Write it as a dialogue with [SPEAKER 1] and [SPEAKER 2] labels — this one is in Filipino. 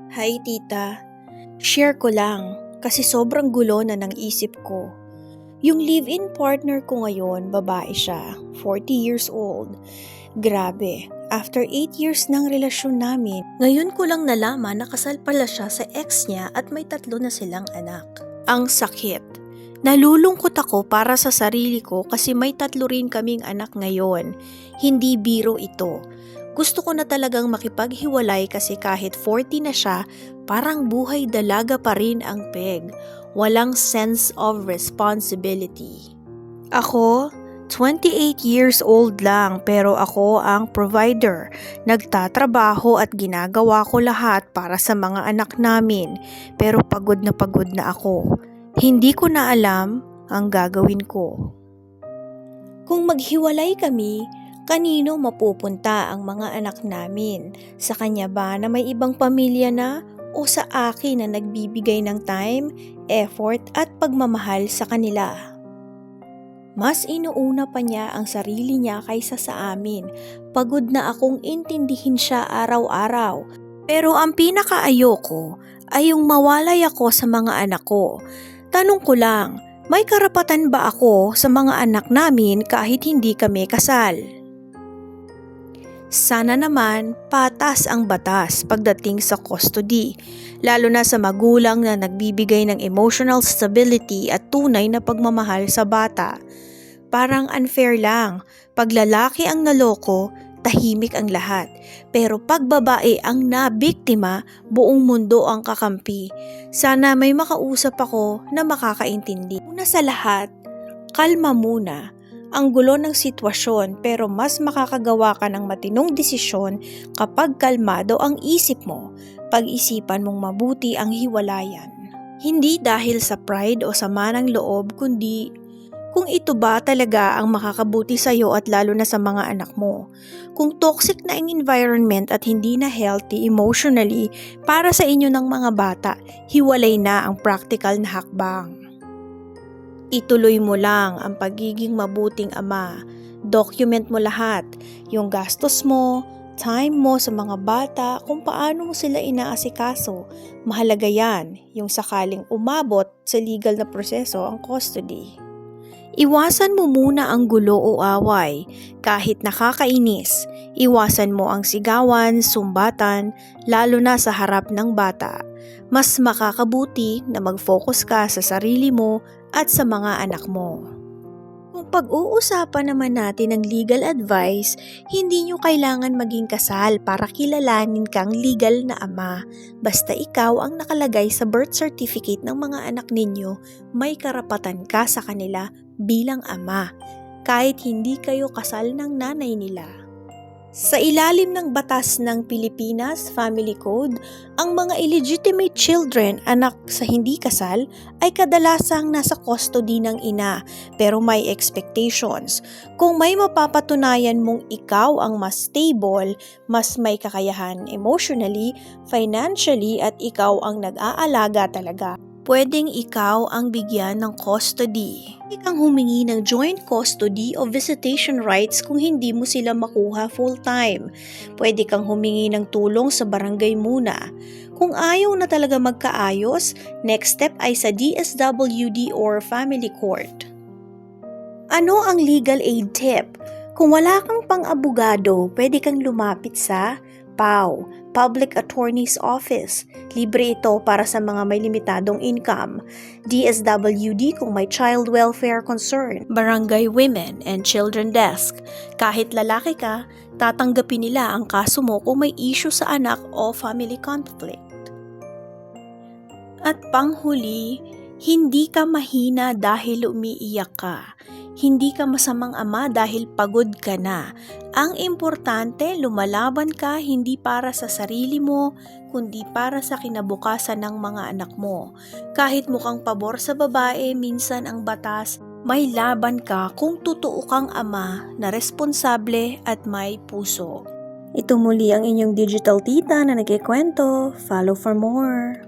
[SPEAKER 1] Hi tita, share ko lang kasi sobrang gulo na ng isip ko. Yung live-in partner ko ngayon, babae siya, 40 years old. Grabe, after 8 years ng relasyon namin, ngayon ko lang nalaman na kasal pala siya sa ex niya at may 3 na silang anak. Ang sakit. Nalulungkot ako para sa sarili ko kasi may 3 rin kaming anak ngayon. Hindi biro ito. Gusto ko na talagang makipaghiwalay kasi kahit 40 na siya, parang buhay dalaga pa rin ang peg. Walang sense of responsibility. Ako, 28 years old lang pero ako ang provider. Nagtatrabaho at ginagawa ko lahat para sa mga anak namin pero pagod na ako. Hindi ko na alam ang gagawin ko. Kung maghiwalay kami, kanino mapupunta ang mga anak namin? Sa kanya ba na may ibang pamilya na o sa akin na nagbibigay ng time, effort at pagmamahal sa kanila? Mas inuuna pa niya ang sarili niya kaysa sa amin. Pagod na akong intindihin siya araw-araw. Pero ang pinakaayoko ay yung mawalay ako sa mga anak ko. Tanong ko lang, may karapatan ba ako sa mga anak namin kahit hindi kami kasal? Sana naman patas ang batas pagdating sa custody, lalo na sa magulang na nagbibigay ng emotional stability at tunay na pagmamahal sa bata. Parang unfair lang, pag lalaki ang naloko, tahimik ang lahat. Pero pag babae ang nabiktima, buong mundo ang kakampi. Sana may makausap ako na makakaintindi. Una sa lahat, kalma muna. Ang gulo ng sitwasyon pero mas makakagawa ka ng matinong desisyon kapag kalmado ang isip mo. Pag-isipan mong mabuti ang hiwalayan. Hindi dahil sa pride o sama ng loob kundi kung ito ba talaga ang makakabuti sa iyo at lalo na sa mga anak mo. Kung toxic na ang environment at hindi na healthy emotionally para sa inyo ng mga bata, hiwalay na ang practical na hakbang. Ituloy mo lang ang pagiging mabuting ama. Document mo lahat, yung gastos mo, time mo sa mga bata, kung paano mo sila inaasikaso. Mahalaga yan, yung sakaling umabot sa legal na proseso ang custody. Iwasan mo muna ang gulo o away. Kahit nakakainis, iwasan mo ang sigawan, sumbatan, lalo na sa harap ng bata. Mas makakabuti na mag-focus ka sa sarili mo at sa mga anak mo. Kung pag-uusapan naman natin ng legal advice, hindi nyo kailangan maging kasal para kilalanin kang legal na ama. Basta ikaw ang nakalagay sa birth certificate ng mga anak ninyo, may karapatan ka sa kanila bilang ama, kahit hindi kayo kasal ng nanay nila. Sa ilalim ng batas ng Pilipinas Family Code, ang mga illegitimate children, anak sa hindi kasal, ay kadalasang nasa custody ng ina, pero may expectations. Kung may mapapatunayan mong ikaw ang mas stable, mas may kakayahan emotionally, financially at ikaw ang nag-aalaga talaga, pwedeng ikaw ang bigyan ng custody. Pwede kang humingi ng joint custody o visitation rights kung hindi mo sila makuha full-time. Pwede kang humingi ng tulong sa barangay muna. Kung ayaw na talaga magkaayos, next step ay sa DSWD or family court. Ano ang legal aid tip? Kung wala kang pang-abogado, pwede kang lumapit sa PAO, Public Attorney's Office. Libre ito para sa mga may limitadong income. DSWD kung may child welfare concern. Barangay Women and Children Desk. Kahit lalaki ka, tatanggapin nila ang kaso mo kung may issue sa anak o family conflict. At panghuli, hindi ka mahina dahil umiiyak ka. Hindi ka masamang ama dahil pagod ka na. Ang importante, lumalaban ka hindi para sa sarili mo, kundi para sa kinabukasan ng mga anak mo. Kahit mukhang pabor sa babae, minsan ang batas, may laban ka kung totoo kang ama na responsable at may puso. Ito muli ang inyong digital tita na nagkikwento. Follow for more.